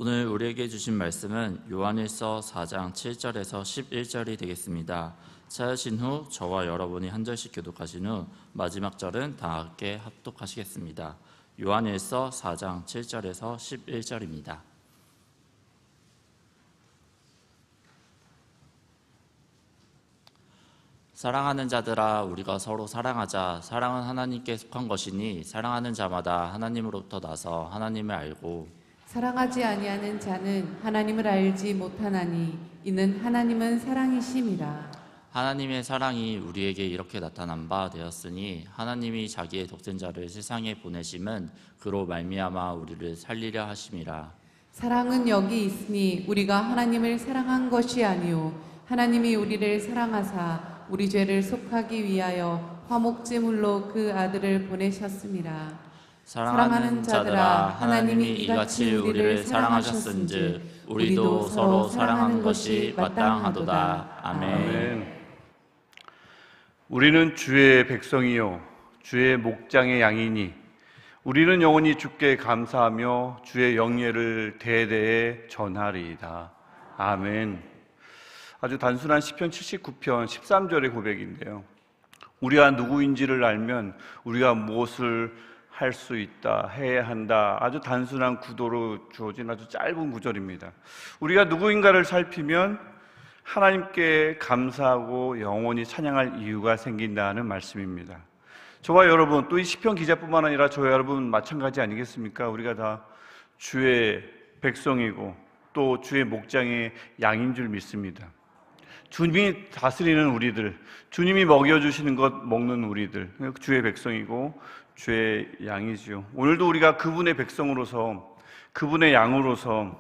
오늘 우리에게 주신 말씀은 요한일서 4장 7절에서 11절이 되겠습니다. 차으신 후 저와 여러분이 한 절씩 교독하신 후 마지막 절은 다 함께 합독하시겠습니다. 요한일서 4장 7절에서 11절입니다. 사랑하는 자들아, 우리가 서로 사랑하자. 사랑은 하나님께 속한 것이니 사랑하는 자마다 하나님으로부터 나서 하나님을 알고 사랑하지 아니하는 자는 하나님을 알지 못하나니 이는 하나님은 사랑이심이라. 하나님의 사랑이 우리에게 이렇게 나타난 바 되었으니 하나님이 자기의 독생자를 세상에 보내심은 그로 말미암아 우리를 살리려 하심이라. 사랑은 여기 있으니 우리가 하나님을 사랑한 것이 아니요 하나님이 우리를 사랑하사 우리 죄를 속하기 위하여 화목제물로 그 아들을 보내셨음이라. 사랑하는 자들아, 하나님이 이같이 우리를 사랑하셨은즉 우리도 서로 사랑하는 것이 마땅하도다. 아멘. 우리는 주의 백성이요 주의 목장의 양이니 우리는 영원히 주께 감사하며 주의 영예를 대대에 전하리이다. 아멘. 아주 단순한 시편 79편 13절의 고백인데요, 우리가 누구인지를 알면 우리가 무엇을 할 수 있다, 해야 한다. 아주 단순한 구도로 주어진 아주 짧은 구절입니다. 우리가 누구인가를 살피면 하나님께 감사하고 영원히 찬양할 이유가 생긴다는 말씀입니다. 저와 여러분, 또 이 시편 기자뿐만 아니라 저와 여러분 마찬가지 아니겠습니까? 우리가 다 주의 백성이고 또 주의 목장의 양인 줄 믿습니다. 주님이 다스리는 우리들, 주님이 먹여주시는 것 먹는 우리들, 주의 백성이고 주의 양이지요. 오늘도 우리가 그분의 백성으로서, 그분의 양으로서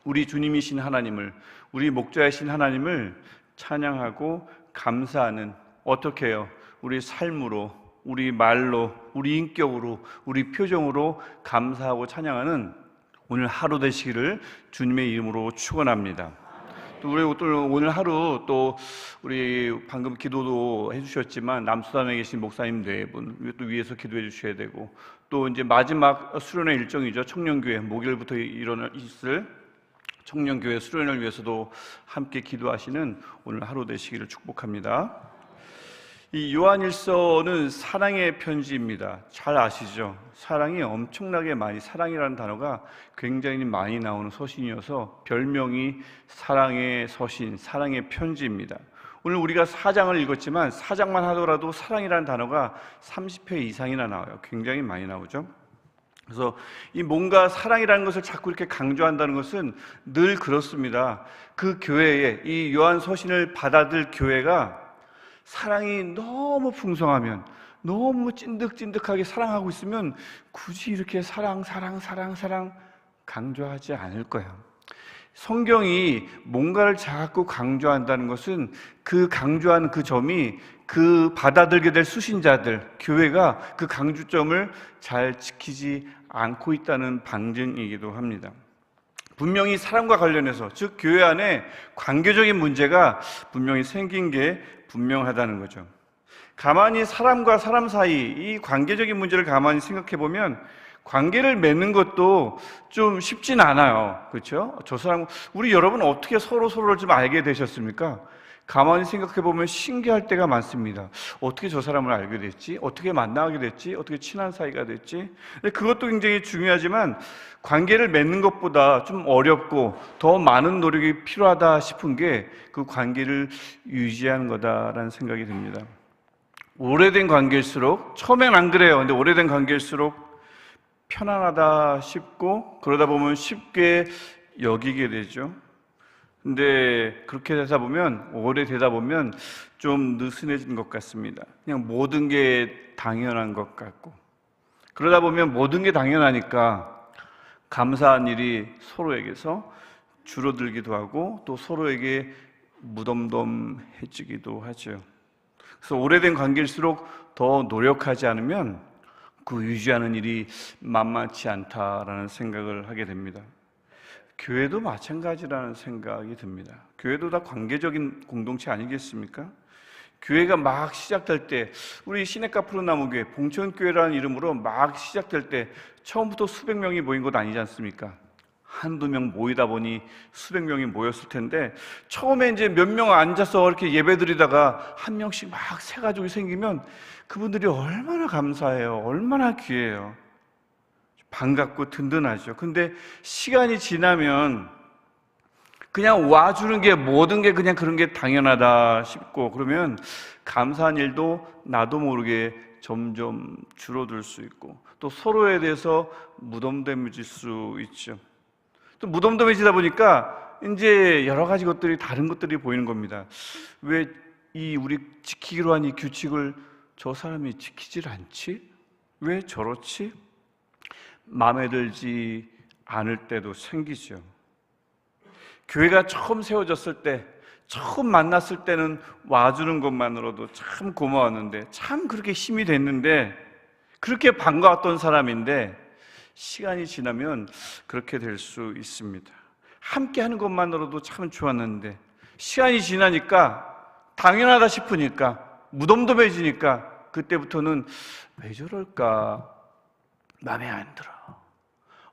우리 주님이신 하나님을, 우리 목자이신 하나님을 찬양하고 감사하는, 어떻게 해요? 우리 삶으로, 우리 말로, 우리 인격으로, 우리 표정으로 감사하고 찬양하는 오늘 하루 되시기를 주님의 이름으로 축원합니다. 또 우리 오늘 하루 또 우리 방금 기도도 해주셨지만 남수단에 계신 목사님 네 분 또 위에서 기도해 주셔야 되고, 또 이제 마지막 수련회 일정이죠. 청년교회 목요일부터 있을 청년교회 수련회를 위해서도 함께 기도하시는 오늘 하루 되시기를 축복합니다. 이 요한일서는 사랑의 편지입니다. 잘 아시죠? 사랑이 엄청나게 많이, 사랑이라는 단어가 굉장히 많이 나오는 서신이어서 별명이 사랑의 서신, 사랑의 편지입니다. 오늘 우리가 4장을 읽었지만 4장만 하더라도 사랑이라는 단어가 30회 이상이나 나와요. 굉장히 많이 나오죠. 그래서 이 뭔가 사랑이라는 것을 자꾸 이렇게 강조한다는 것은 늘 그렇습니다. 그 교회에, 이 요한 서신을 받아들 교회가 사랑이 너무 풍성하면, 너무 찐득찐득하게 사랑하고 있으면 굳이 이렇게 사랑 강조하지 않을 거예요. 성경이 뭔가를 자꾸 강조한다는 것은 그 강조하는 그 점이 그 받아들게 될 수신자들, 교회가 그 강조점을 잘 지키지 않고 있다는 방증이기도 합니다. 분명히 사랑과 관련해서, 즉 교회 안에 관계적인 문제가 분명히 생긴 게 분명하다는 거죠. 가만히 사람과 사람 사이 이 관계적인 문제를 가만히 생각해 보면 관계를 맺는 것도 좀 쉽진 않아요. 그렇죠? 저 사람, 우리 여러분 어떻게 서로를 좀 알게 되셨습니까? 가만히 생각해 보면 신기할 때가 많습니다. 어떻게 저 사람을 알게 됐지? 어떻게 만나게 됐지? 어떻게 친한 사이가 됐지? 근데 그것도 굉장히 중요하지만 관계를 맺는 것보다 좀 어렵고 더 많은 노력이 필요하다 싶은 게 그 관계를 유지하는 거다라는 생각이 듭니다. 오래된 관계일수록, 처음엔 안 그래요. 근데 오래된 관계일수록 편안하다 싶고 그러다 보면 쉽게 여기게 되죠. 근데 그렇게 되다 보면, 오래되다 보면 좀 느슨해진 것 같습니다. 그냥 모든 게 당연한 것 같고, 그러다 보면 모든 게 당연하니까 감사한 일이 서로에게서 줄어들기도 하고 또 서로에게 무덤덤해지기도 하죠. 그래서 오래된 관계일수록 더 노력하지 않으면 그 유지하는 일이 만만치 않다라는 생각을 하게 됩니다. 교회도 마찬가지라는 생각이 듭니다. 교회도 다 관계적인 공동체 아니겠습니까? 교회가 막 시작될 때, 우리 시내가 푸른나무교회 봉천교회라는 이름으로 막 시작될 때 처음부터 수백 명이 모인 것 아니지 않습니까? 한두 명 모이다 보니 수백 명이 모였을 텐데, 처음에 이제 몇 명 앉아서 이렇게 예배 드리다가 한 명씩 막 새 가족이 생기면 그분들이 얼마나 감사해요. 얼마나 귀해요. 반갑고 든든하죠. 근데 시간이 지나면 그냥 와주는 게, 모든 게 그냥 그런 게 당연하다 싶고, 그러면 감사한 일도 나도 모르게 점점 줄어들 수 있고, 또 서로에 대해서 무덤덤해질 수 있죠. 또 무덤덤해지다 보니까 이제 여러 가지 것들이, 다른 것들이 보이는 겁니다. 왜 이 우리 지키기로 한 이 규칙을 저 사람이 지키질 않지? 왜 저렇지? 마음에 들지 않을 때도 생기죠. 교회가 처음 세워졌을 때, 처음 만났을 때는 와주는 것만으로도 참 고마웠는데, 참 그렇게 힘이 됐는데, 그렇게 반가웠던 사람인데, 시간이 지나면 그렇게 될 수 있습니다. 함께 하는 것만으로도 참 좋았는데, 시간이 지나니까, 당연하다 싶으니까, 무덤덤해지니까, 그때부터는 왜 저럴까? 마음에 안 들어.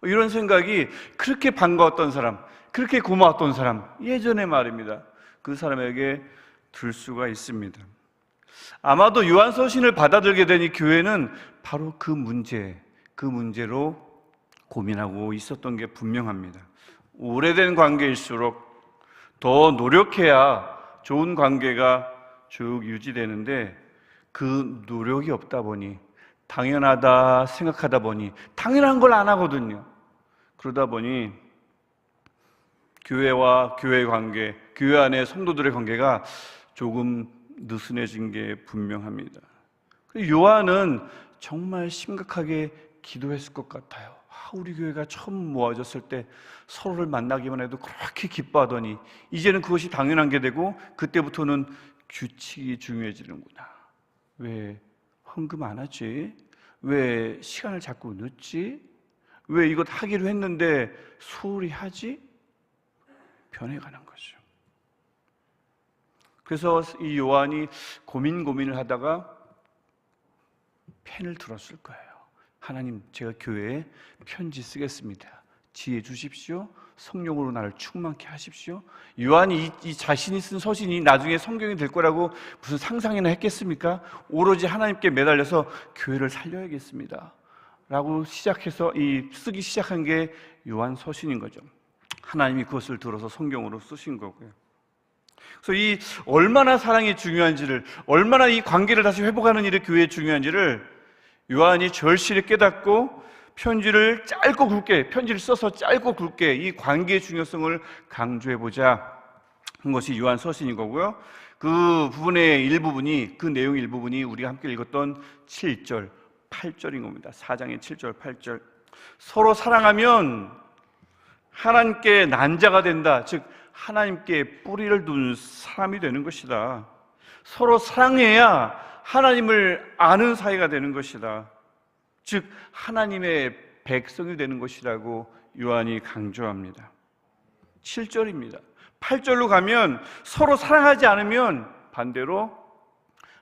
이런 생각이, 그렇게 반가웠던 사람, 그렇게 고마웠던 사람, 예전의 말입니다, 그 사람에게 들 수가 있습니다. 아마도 요한서신을 받아들게 된 이 교회는 바로 그 문제로 고민하고 있었던 게 분명합니다. 오래된 관계일수록 더 노력해야 좋은 관계가 쭉 유지되는데, 그 노력이 없다 보니, 당연하다 생각하다 보니 당연한 걸 안 하거든요. 그러다 보니 교회와 교회 관계, 교회 안의 성도들의 관계가 조금 느슨해진 게 분명합니다. 요한은 정말 심각하게 기도했을 것 같아요. 우리 교회가 처음 모아졌을 때 서로를 만나기만 해도 그렇게 기뻐하더니 이제는 그것이 당연한 게 되고, 그때부터는 규칙이 중요해지는구나. 왜 헌금 안 하지? 왜 시간을 자꾸 늦지? 왜 이것 하기로 했는데 소홀히 하지? 변해가는 거죠. 그래서 이 요한이 고민을 하다가 펜을 들었을 거예요. 하나님, 제가 교회에 편지 쓰겠습니다. 지혜 주십시오. 성령으로 나를 충만케 하십시오. 요한이 이 자신이 쓴 서신이 나중에 성경이 될 거라고 무슨 상상이나 했겠습니까? 오로지 하나님께 매달려서 교회를 살려야겠습니다 라고 시작해서 쓰기 시작한 게 요한 서신인 거죠. 하나님이 그것을 들어서 성경으로 쓰신 거고요. 그래서 이 얼마나 사랑이 중요한지를, 얼마나 이 관계를 다시 회복하는 일이 교회에 중요한지를 요한이 절실히 깨닫고 편지를 써서 짧고 굵게 이 관계의 중요성을 강조해보자 한 것이 요한 서신인 거고요. 그 부분의 일부분이, 그 내용의 일부분이 우리가 함께 읽었던 7절, 8절인 겁니다. 4장의 7절, 8절. 서로 사랑하면 하나님께 난자가 된다. 즉 하나님께 뿌리를 둔 사람이 되는 것이다. 서로 사랑해야 하나님을 아는 사이가 되는 것이다. 즉 하나님의 백성이 되는 것이라고 요한이 강조합니다. 7절입니다. 8절로 가면 서로 사랑하지 않으면 반대로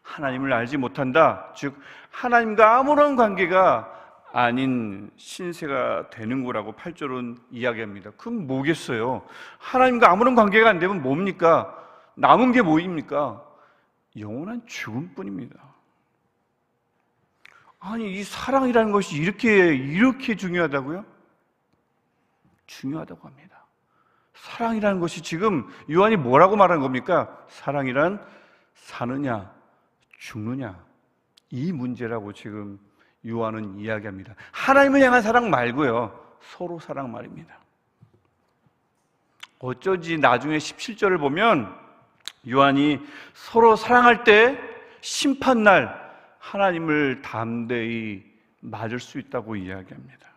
하나님을 알지 못한다. 즉 하나님과 아무런 관계가 아닌 신세가 되는 거라고 8절은 이야기합니다. 그럼 뭐겠어요? 하나님과 아무런 관계가 안 되면 뭡니까? 남은 게 뭐입니까? 영원한 죽음뿐입니다. 아니, 이 사랑이라는 것이 이렇게 중요하다고요? 중요하다고 합니다. 사랑이라는 것이 지금 요한이 뭐라고 말하는 겁니까? 사랑이란 사느냐 죽느냐, 이 문제라고 지금 요한은 이야기합니다. 하나님을 향한 사랑 말고요, 서로 사랑 말입니다. 어쩌지 나중에 17절을 보면 요한이 서로 사랑할 때 심판날 하나님을 담대히 맞을 수 있다고 이야기합니다.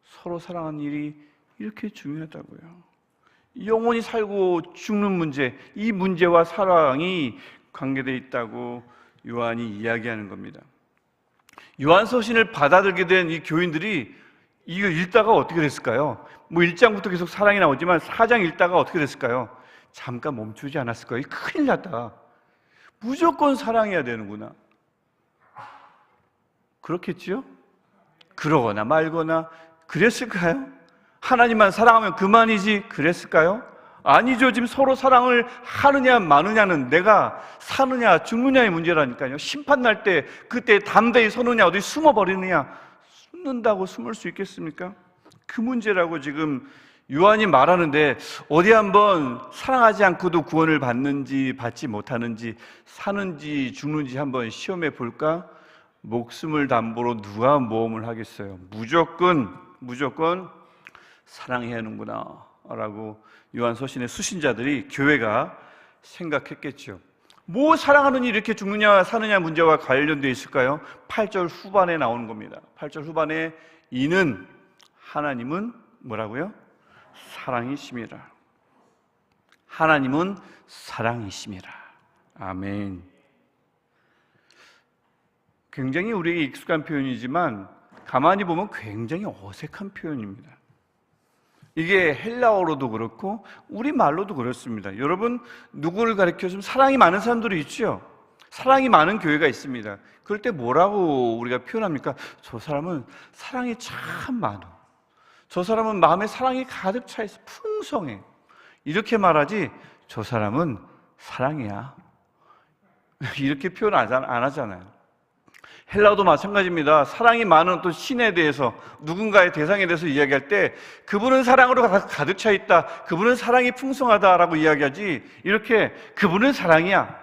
서로 사랑하는 일이 이렇게 중요하다고요. 영원히 살고 죽는 문제, 이 문제와 사랑이 관계되어 있다고 요한이 이야기하는 겁니다. 요한서신을 받아들게 된 이 교인들이 이거 읽다가 어떻게 됐을까요? 1장부터 계속 사랑이 나오지만 4장 읽다가 어떻게 됐을까요? 잠깐 멈추지 않았을 거예요. 큰일 났다. 무조건 사랑해야 되는구나. 그렇겠지요? 그러거나 말거나 그랬을까요? 하나님만 사랑하면 그만이지 그랬을까요? 아니죠. 지금 서로 사랑을 하느냐 마느냐는 내가 사느냐 죽느냐의 문제라니까요. 심판 날 때 그때 담대히 서느냐 어디 숨어버리느냐. 숨는다고 숨을 수 있겠습니까? 그 문제라고 지금 요한이 말하는데, 어디 한번 사랑하지 않고도 구원을 받는지 받지 못하는지, 사는지 죽는지 한번 시험해 볼까? 목숨을 담보로 누가 모험을 하겠어요? 무조건 사랑해야 하는구나 라고 요한 서신의 수신자들이, 교회가 생각했겠죠. 뭐 사랑하는 일이 이렇게 죽느냐 사느냐 문제와 관련되어 있을까요? 8절 후반에 나오는 겁니다. 8절 후반에 이는 하나님은 뭐라고요? 사랑이심이라. 하나님은 사랑이심이라. 아멘. 굉장히 우리에게 익숙한 표현이지만 가만히 보면 굉장히 어색한 표현입니다. 이게 헬라어로도 그렇고 우리말로도 그렇습니다. 여러분, 누구를 가리켜서 사랑이 많은 사람들이 있죠? 사랑이 많은 교회가 있습니다. 그럴 때 뭐라고 우리가 표현합니까? 저 사람은 사랑이 참 많아. 저 사람은 마음에 사랑이 가득 차 있어. 풍성해. 이렇게 말하지, 저 사람은 사랑이야. 이렇게 표현 안 하잖아요. 헬라어도 마찬가지입니다. 사랑이 많은 어떤 신에 대해서, 누군가의 대상에 대해서 이야기할 때 그분은 사랑으로 가득 차 있다, 그분은 사랑이 풍성하다라고 이야기하지, 이렇게 그분은 사랑이야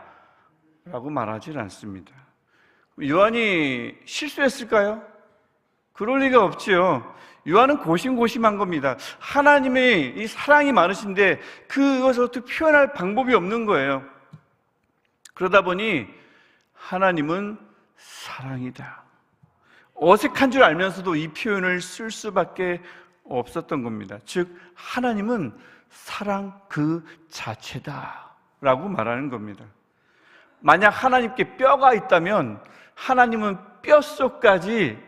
라고 말하지 않습니다. 요한이 실수했을까요? 그럴 리가 없지요. 요한은 고심고심한 겁니다. 하나님의 이 사랑이 많으신데 그것을 어떻게 표현할 방법이 없는 거예요. 그러다 보니 하나님은 사랑이다, 어색한 줄 알면서도 이 표현을 쓸 수밖에 없었던 겁니다. 즉 하나님은 사랑 그 자체다 라고 말하는 겁니다. 만약 하나님께 뼈가 있다면 하나님은 뼛속까지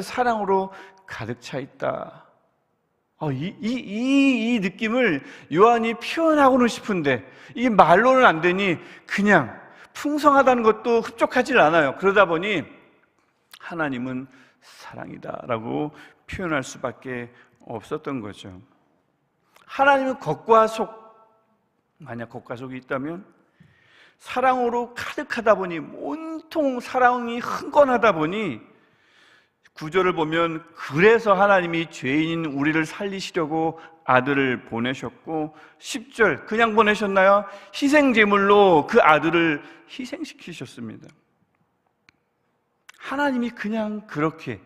사랑으로 가득 차 있다. 이 느낌을 요한이 표현하고는 싶은데 이게 말로는 안 되니 그냥 풍성하다는 것도 흡족하지 않아요. 그러다 보니 하나님은 사랑이다라고 표현할 수밖에 없었던 거죠. 하나님은 겉과 속, 만약 겉과 속이 있다면 사랑으로 가득하다 보니, 온통 사랑이 흥건하다 보니, 9절을 보면 그래서 하나님이 죄인인 우리를 살리시려고 아들을 보내셨고, 10절 그냥 보내셨나요? 희생제물로 그 아들을 희생시키셨습니다. 하나님이 그냥 그렇게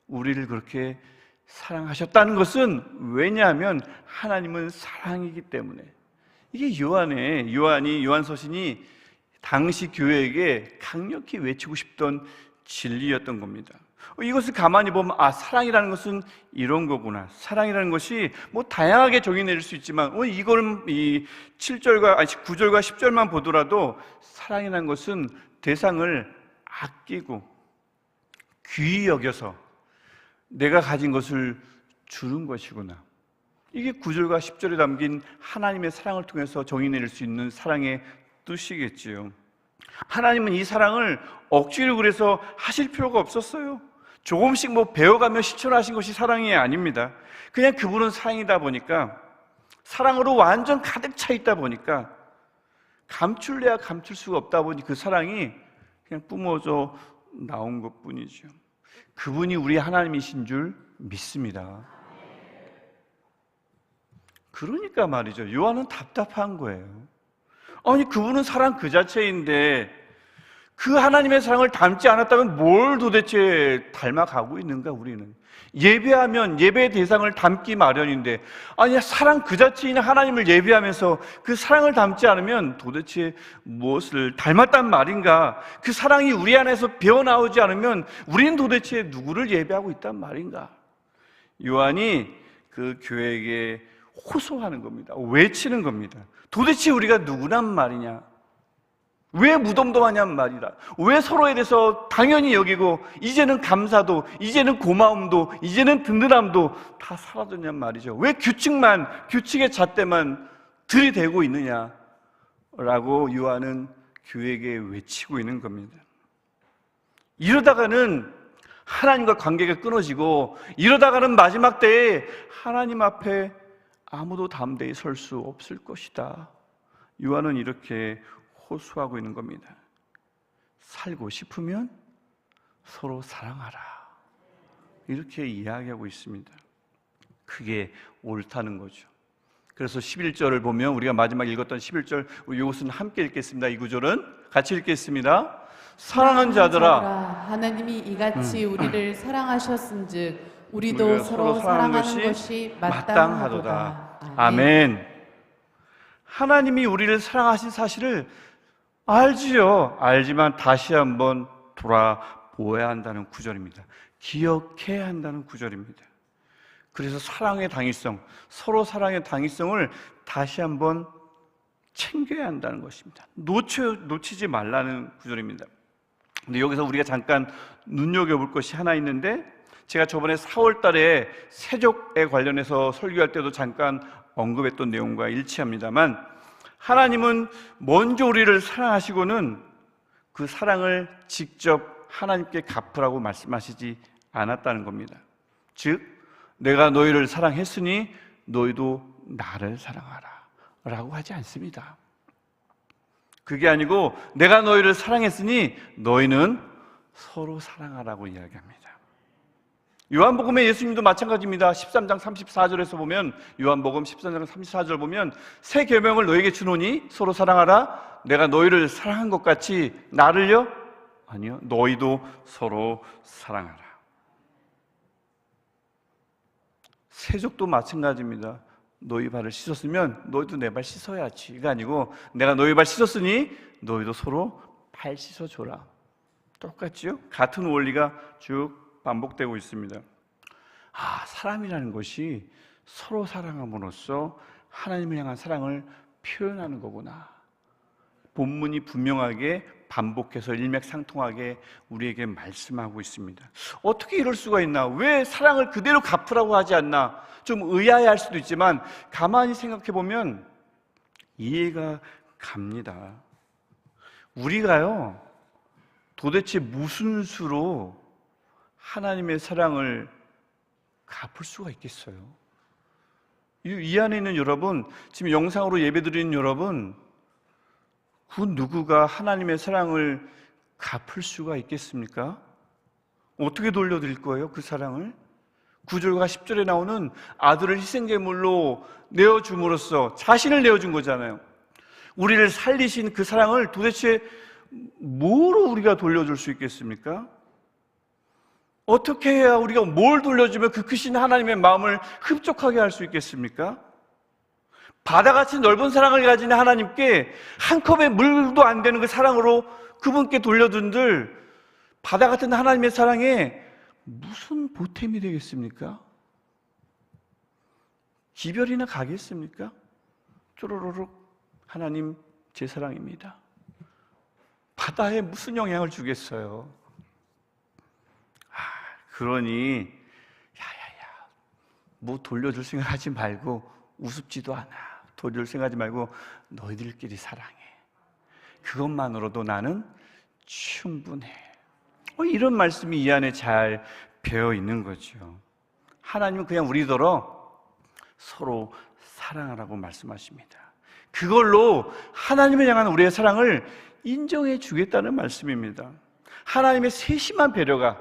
우리를 그렇게 사랑하셨다는 것은, 왜냐하면 하나님은 사랑이기 때문에. 이게 요한 서신이 당시 교회에게 강력히 외치고 싶던 진리였던 겁니다. 이것을 가만히 보면 사랑이라는 것은 이런 거구나. 사랑이라는 것이 뭐 다양하게 정의 내릴 수 있지만 이걸 이 9절과 10절만 보더라도 사랑이라는 것은 대상을 아끼고 귀히 여겨서 내가 가진 것을 주는 것이구나. 이게 9절과 10절에 담긴 하나님의 사랑을 통해서 정의 내릴 수 있는 사랑의 뜻이겠지요. 하나님은 이 사랑을 억지로 그래서 하실 필요가 없었어요. 조금씩 배워가며 실천하신 것이 사랑이 아닙니다. 그냥 그분은 사랑이다 보니까, 사랑으로 완전 가득 차 있다 보니까 감출래야 감출 수가 없다 보니 그 사랑이 그냥 뿜어져 나온 것뿐이죠. 그분이 우리 하나님이신 줄 믿습니다. 그러니까 말이죠, 요한은 답답한 거예요. 아니 그분은 사랑 그 자체인데 그 하나님의 사랑을 닮지 않았다면 뭘 도대체 닮아가고 있는가 우리는. 예배하면 예배의 대상을 닮기 마련인데, 아니 사랑 그 자체인 하나님을 예배하면서 그 사랑을 닮지 않으면 도대체 무엇을 닮았단 말인가. 그 사랑이 우리 안에서 배어나오지 않으면 우리는 도대체 누구를 예배하고 있단 말인가. 요한이 그 교회에게 호소하는 겁니다. 외치는 겁니다. 도대체 우리가 누구란 말이냐? 왜 무덤덤하냔 말이라. 왜 서로에 대해서 당연히 여기고 이제는 감사도, 이제는 고마움도, 이제는 든든함도 다 사라졌냔 말이죠. 왜 규칙의 잣대만 들이대고 있느냐라고 요한은 교회에게 외치고 있는 겁니다. 이러다가는 하나님과 관계가 끊어지고 이러다가는 마지막 때에 하나님 앞에 아무도 담대히 설 수 없을 것이다. 요한은 이렇게 호소하고 있는 겁니다. 살고 싶으면 서로 사랑하라. 이렇게 이야기하고 있습니다. 그게 옳다는 거죠. 그래서 11절을 보면 우리가 마지막 읽었던 11절, 이것은 함께 읽겠습니다. 이 구절은 같이 읽겠습니다. 사랑하는 자들아, 하나님이 이같이 우리를 사랑하셨은즉 우리도 우리가 서로 사랑하는 것이 마땅하도다. 아멘. 하나님이 우리를 사랑하신 사실을 알지요. 알지만 다시 한번 돌아보아야 한다는 구절입니다. 기억해야 한다는 구절입니다. 그래서 사랑의 당위성, 서로 사랑의 당위성을 다시 한번 챙겨야 한다는 것입니다. 놓치지 말라는 구절입니다. 근데 여기서 우리가 잠깐 눈여겨볼 것이 하나 있는데, 제가 저번에 4월 달에 세족에 관련해서 설교할 때도 잠깐 언급했던 내용과 일치합니다만, 하나님은 먼저 우리를 사랑하시고는 그 사랑을 직접 하나님께 갚으라고 말씀하시지 않았다는 겁니다. 즉, 내가 너희를 사랑했으니 너희도 나를 사랑하라 라고 하지 않습니다. 그게 아니고 내가 너희를 사랑했으니 너희는 서로 사랑하라고 이야기합니다. 요한복음의 예수님도 마찬가지입니다. 13장 34절에서 보면, 요한복음 13장 34절 보면, 새 계명을 너희에게 주노니 서로 사랑하라. 내가 너희를 사랑한 것 같이 나를요? 아니요, 너희도 서로 사랑하라. 세족도 마찬가지입니다. 너희 발을 씻었으면 너희도 내 발 씻어야지. 이거 아니고 내가 너희 발 씻었으니 너희도 서로 발 씻어줘라. 똑같지요? 같은 원리가 쭉 반복되고 있습니다. 사람이라는 것이 서로 사랑함으로써 하나님을 향한 사랑을 표현하는 거구나. 본문이 분명하게 반복해서 일맥상통하게 우리에게 말씀하고 있습니다. 어떻게 이럴 수가 있나? 왜 사랑을 그대로 갚으라고 하지 않나? 좀 의아해할 수도 있지만 가만히 생각해 보면 이해가 갑니다. 우리가요, 도대체 무슨 수로 하나님의 사랑을 갚을 수가 있겠어요? 이 안에 있는 여러분, 지금 영상으로 예배드리는 여러분, 그 누구가 하나님의 사랑을 갚을 수가 있겠습니까? 어떻게 돌려드릴 거예요, 그 사랑을? 9절과 10절에 나오는 아들을 희생제물로 내어줌으로써 자신을 내어준 거잖아요. 우리를 살리신 그 사랑을 도대체 뭐로 우리가 돌려줄 수 있겠습니까? 어떻게 해야 우리가 뭘 돌려주면 그 크신 하나님의 마음을 흡족하게 할 수 있겠습니까? 바다같이 넓은 사랑을 가진 하나님께 한 컵의 물도 안 되는 그 사랑으로 그분께 돌려준들 바다 같은 하나님의 사랑에 무슨 보탬이 되겠습니까? 기별이나 가겠습니까? 쪼로로록 하나님 제 사랑입니다. 바다에 무슨 영향을 주겠어요? 그러니 야야야, 뭐 돌려줄 생각하지 말고, 우습지도 않아, 돌려줄 생각하지 말고 너희들끼리 사랑해. 그것만으로도 나는 충분해. 이런 말씀이 이 안에 잘 배어 있는 거죠. 하나님은 그냥 우리더러 서로 사랑하라고 말씀하십니다. 그걸로 하나님을 향한 우리의 사랑을 인정해 주겠다는 말씀입니다. 하나님의 세심한 배려가,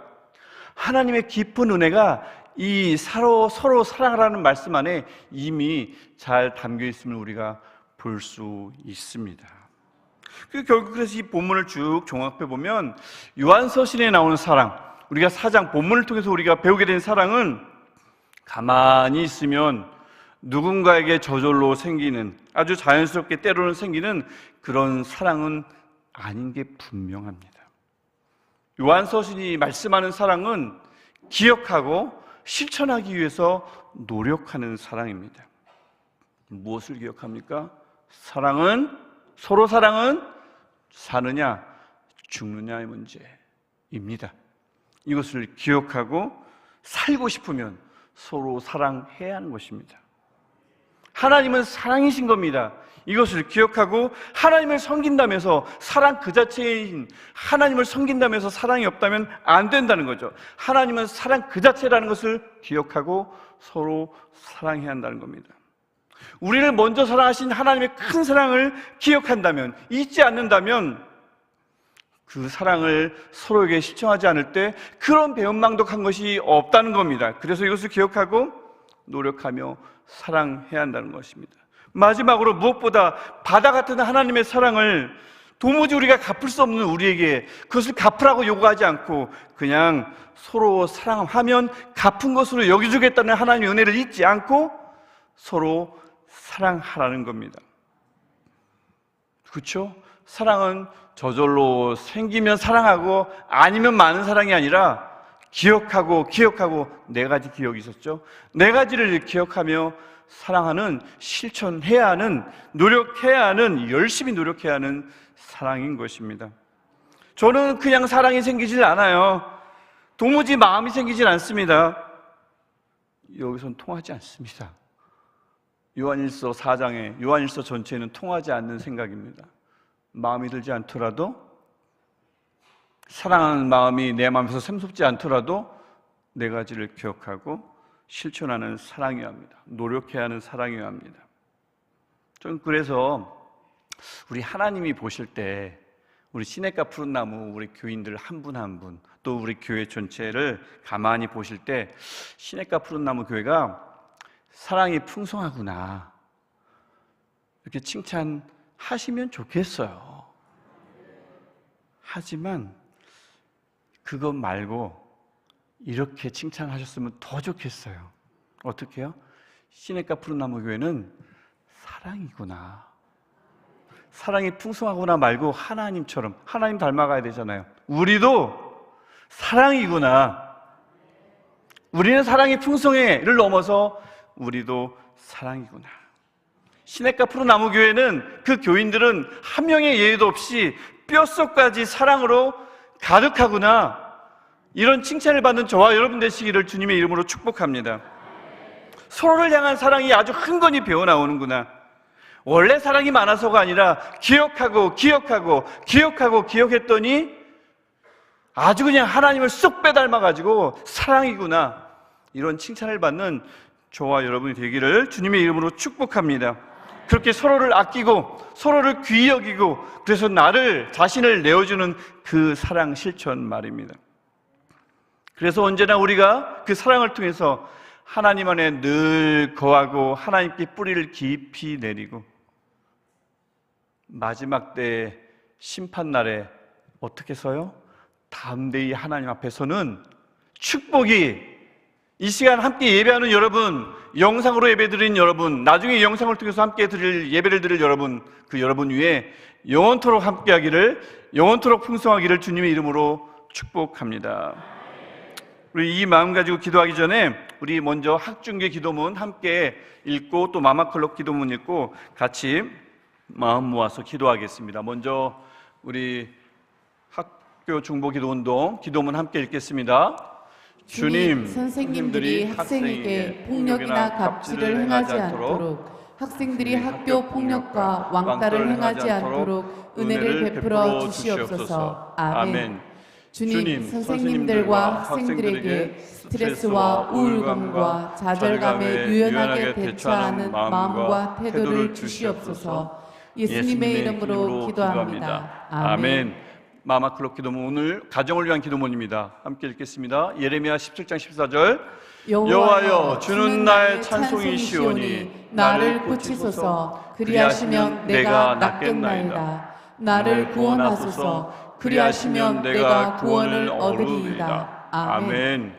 하나님의 깊은 은혜가 이 서로 사랑하라는 말씀 안에 이미 잘 담겨 있음을 우리가 볼 수 있습니다. 결국 그래서 이 본문을 쭉 종합해 보면 요한서신에 나오는 사랑, 우리가 4장 본문을 통해서 우리가 배우게 된 사랑은 가만히 있으면 누군가에게 저절로 생기는, 아주 자연스럽게 때로는 생기는 그런 사랑은 아닌 게 분명합니다. 요한서신이 말씀하는 사랑은 기억하고 실천하기 위해서 노력하는 사랑입니다. 무엇을 기억합니까? 서로 사랑은 사느냐 죽느냐의 문제입니다. 이것을 기억하고 살고 싶으면 서로 사랑해야 하는 것입니다. 하나님은 사랑이신 겁니다. 이것을 기억하고 하나님을 섬긴다면서 사랑 그 자체인 하나님을 섬긴다면서 사랑이 없다면 안 된다는 거죠. 하나님은 사랑 그 자체라는 것을 기억하고 서로 사랑해야 한다는 겁니다. 우리를 먼저 사랑하신 하나님의 큰 사랑을 기억한다면, 잊지 않는다면 그 사랑을 서로에게 실천하지 않을 때 그런 배은망덕한 것이 없다는 겁니다. 그래서 이것을 기억하고 노력하며 사랑해야 한다는 것입니다. 마지막으로 무엇보다 바다 같은 하나님의 사랑을 도무지 우리가 갚을 수 없는 우리에게 그것을 갚으라고 요구하지 않고 그냥 서로 사랑하면 갚은 것으로 여겨주겠다는 하나님의 은혜를 잊지 않고 서로 사랑하라는 겁니다. 그렇죠? 사랑은 저절로 생기면 사랑하고 아니면 많은 사랑이 아니라 기억하고 네 가지 기억이 있었죠. 네 가지를 기억하며 사랑하는, 실천해야 하는, 노력해야 하는, 열심히 노력해야 하는 사랑인 것입니다. 저는 그냥 사랑이 생기질 않아요. 도무지 마음이 생기질 않습니다. 여기선 통하지 않습니다. 요한일서 4장에 요한일서 전체는 통하지 않는 생각입니다. 마음이 들지 않더라도, 사랑하는 마음이 내 마음에서 샘솟지 않더라도 네 가지를 기억하고 실천하는 사랑이어야 합니다. 노력해야 하는 사랑이어야 합니다. 좀 그래서 우리 하나님이 보실 때 우리 시냇가 푸른 나무 우리 교인들 한 분 한 분, 또 우리 교회 전체를 가만히 보실 때 시냇가 푸른 나무 교회가 사랑이 풍성하구나 이렇게 칭찬하시면 좋겠어요. 하지만 그것 말고 이렇게 칭찬하셨으면 더 좋겠어요. 어떻게 해요? 시냇가 푸른 나무 교회는 사랑이구나, 사랑이 풍성하구나 말고 하나님처럼, 하나님 닮아가야 되잖아요. 우리도 사랑이구나, 우리는 사랑이 풍성해를 넘어서 우리도 사랑이구나. 시냇가 푸른 나무 교회는 그 교인들은 한 명의 예외도 없이 뼛속까지 사랑으로 가득하구나, 이런 칭찬을 받는 저와 여러분 되시기를 주님의 이름으로 축복합니다. 서로를 향한 사랑이 아주 흥건히 배어나오는구나. 원래 사랑이 많아서가 아니라 기억했더니 아주 그냥 하나님을 쏙 빼닮아가지고 사랑이구나, 이런 칭찬을 받는 저와 여러분이 되기를 주님의 이름으로 축복합니다. 그렇게 서로를 아끼고 서로를 귀히 여기고, 그래서 자신을 내어주는 그 사랑 실천 말입니다. 그래서 언제나 우리가 그 사랑을 통해서 하나님 안에 늘 거하고 하나님께 뿌리를 깊이 내리고 마지막 때 심판날에 어떻게 서요? 담대히 하나님 앞에서는 축복이, 이 시간 함께 예배하는 여러분, 영상으로 예배드리는 여러분, 나중에 이 영상을 통해서 함께 예배를 드릴 여러분, 그 여러분 위에 영원토록 함께하기를, 영원토록 풍성하기를 주님의 이름으로 축복합니다. 우리 이 마음 가지고 기도하기 전에 우리 먼저 학중계 기도문 함께 읽고 또 마마클럽 기도문 읽고 같이 마음 모아서 기도하겠습니다. 먼저 우리 학교 중보 기도운동 기도문 함께 읽겠습니다. 주님, 선생님들이 학생에게 폭력이나 갑질을 행하지 않도록, 학생들이 학교 폭력과 왕따를 행하지 않도록 은혜를 베풀어 주시옵소서. 아멘. 주님, 선생님들과 학생들에게 스트레스와 우울감과 좌절감에 유연하게 대처하는 마음과 태도를 주시옵소서. 예수님의 이름으로 기도합니다. 아멘. 마마클럽 기도문, 오늘 가정을 위한 기도문입니다. 함께 읽겠습니다. 예레미야 17장 14절. 여호와여, 주는 나의 찬송이시오니 나를 고치소서. 그리하시면 내가 낫겠나이다. 나를 구원하소서. 그리하시면 내가 구원을 얻으리이다. 아멘.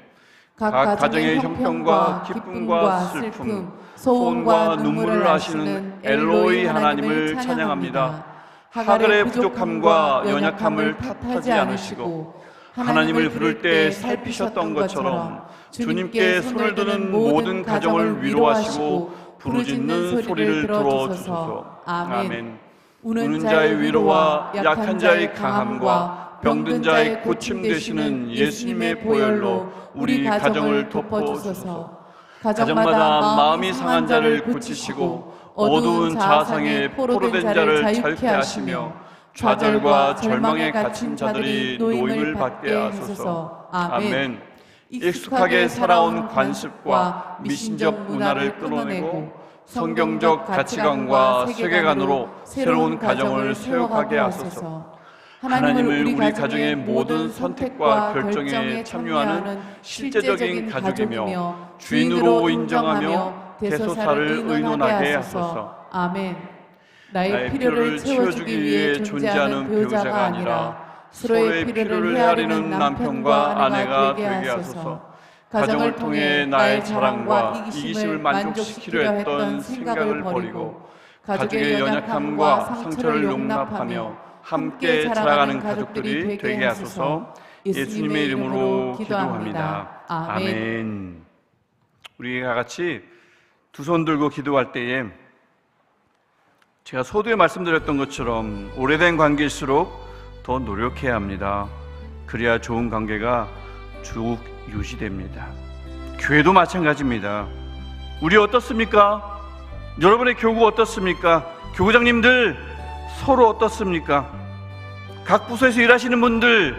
각 가정의 형편과 기쁨과 슬픔, 소원과 눈물을 아시는 엘로이 하나님을 찬양합니다. 하갈의 부족함과 연약함을 탓하지 않으시고 하나님을 부를 때 살피셨던 것처럼 주님께 손을 드는 모든 가정을 위로하시고 부르짖는 소리를 들어주소서. 아멘. 우는 자의 위로와 약한 자의 강함과 병든 자의 고침 되시는 예수님의 보혈로 우리 가정을 덮어주소서. 가정마다 마음이 상한 자를 고치시고 어두운 자아상에 포로된 자를 자유케 하시며 좌절과 절망에 갇힌 자들이 노임을 받게 하소서. 아멘. 익숙하게 살아온 관습과 미신적 문화를 끊어내고 성경적 가치관과 세계관으로 새로운 가정을 세워가게 하소서. 하나님을 우리 가정의 모든 선택과 결정에 참여하는 실제적인 가족이며 주인으로 인정하며 대소사를 의논하게 하소서. 아멘. 나의 필요를 채워주기 위해 존재하는 배우자가 아니라 서로의 필요를 헤아리는 남편과 아내가 되게 하소서. 가정을 통해 나의 자랑과 이기심을 만족시키려 했던 생각을 버리고 가족의 연약함과 상처를 용납하며 함께 자라가는 가족들이 되게 하소서. 예수님의 이름으로 기도합니다. 아멘. 우리가 같이 두 손 들고 기도할 때에 제가 서두에 말씀드렸던 것처럼 오래된 관계일수록 더 노력해야 합니다. 그래야 좋은 관계가 쭉 유지됩니다. 교회도 마찬가지입니다. 우리 어떻습니까? 여러분의 교구 어떻습니까? 교구장님들 서로 어떻습니까? 각 부서에서 일하시는 분들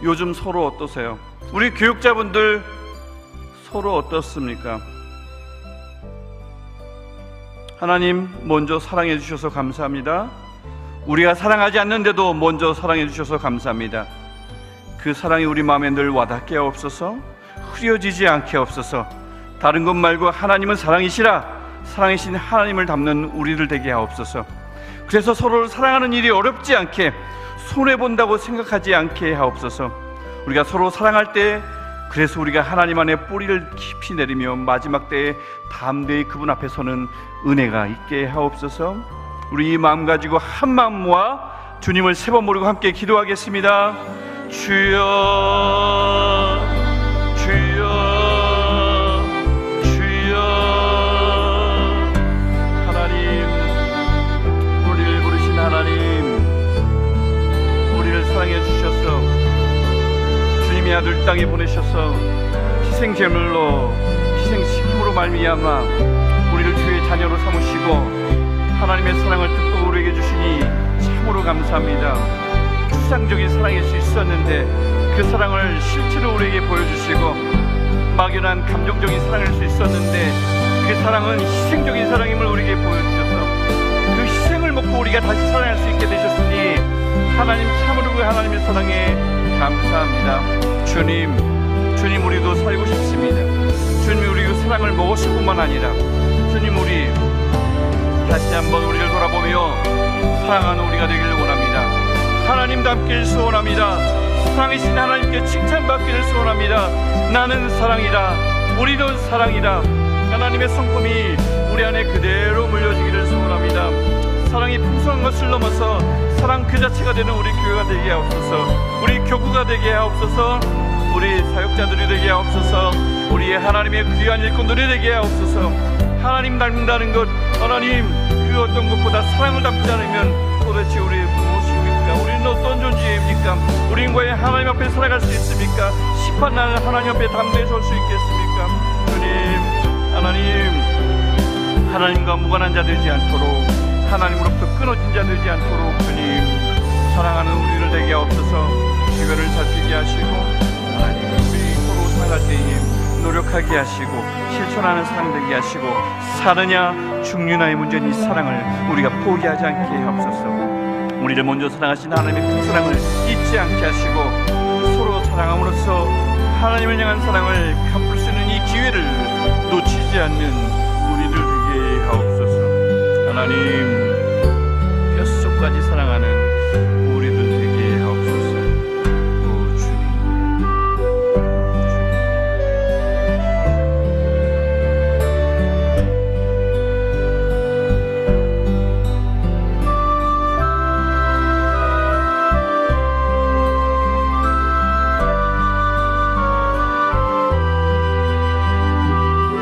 요즘 서로 어떠세요? 우리 교육자분들 서로 어떻습니까? 하나님 먼저 사랑해 주셔서 감사합니다. 우리가 사랑하지 않는데도 먼저 사랑해 주셔서 감사합니다. 그 사랑이 우리 마음에 늘 와닿게 하옵소서. 흐려지지 않게 하옵소서. 다른 것 말고 하나님은 사랑이시라 사랑이신 하나님을 닮는 우리들 되게 하옵소서. 그래서 서로를 사랑하는 일이 어렵지 않게 손해본다고 생각하지 않게 하옵소서. 우리가 서로 사랑할 때 그래서 우리가 하나님 안에 뿌리를 깊이 내리며 마지막 때에 담대히 그분 앞에 서는 은혜가 있게 하옵소서. 우리 이 마음 가지고 한 마음 모아 주님을 세 번 부르고 함께 기도하겠습니다. 주여 주여 주여. 하나님, 우리를 부르신 하나님, 우리를 사랑해 주셔서 주님의 아들 땅에 보내셔서 희생제물로 희생식품으로 말미암아 우리를 주의 자녀로 삼으시고 하나님의 사랑을 뜻보고 우리에게 주시니 참으로 감사합니다. 추상적인 사랑일 수 있었는데 그 사랑을 실제로 우리에게 보여주시고 막연한 감정적인 사랑일 수 있었는데 그 사랑은 희생적인 사랑임을 우리에게 보여주셔서 그 희생을 먹고 우리가 다시 사랑할 수 있게 되셨으니 하나님 참으로 그 하나님의 사랑에 감사합니다. 주님 우리도 살고 싶습니다. 주님 우리 그 사랑을 먹었을 뿐만 아니라 주님 우리 다시 한번 우리를 돌아보며 사랑하는 우리가 되기를 원합니다. 하나님 닮기를 소원합니다. 사랑이신 하나님께 칭찬받기를 소원합니다. 나는 사랑이다. 우리는 사랑이다. 하나님의 성품이 우리 안에 그대로 물려지기를 소원합니다. 사랑이 풍성한 것을 넘어서 사랑 그 자체가 되는 우리 교회가 되게 하옵소서. 우리 교구가 되게 하옵소서. 우리 사역자들이 되게 하옵소서. 우리의 하나님의 귀한 일꾼들이 되게 하옵소서. 하나님 닮는다는 것, 하나님 그 어떤 것보다 사랑을 닮지 않으면 도대체 우리 무엇입니까? 우리는 어떤 존재입니까? 우리과의 하나님 앞에 살아갈 수 있습니까? 심판날 하나님 앞에 담대히 설 수 있겠습니까? 주님, 하나님과 무관한 자 되지 않도록, 하나님으로부터 끊어진 자 되지 않도록 주님 사랑하는 우리를 되게 하옵소서. 주변을 살피게 하시고 하나님 우리 서로 살아갈 때에 노력하게 하시고 실천하는 사랑 되게 하시고 사느냐 죽느냐의 문제인 이 사랑을 우리가 포기하지 않게 하옵소서. 우리를 먼저 사랑하신 하나님의 그 사랑을 잊지 않게 하시고 서로 사랑함으로써 하나님을 향한 사랑을 갚을 수 있는 이 기회를 놓치지 않는 우리들 되게 하옵소서.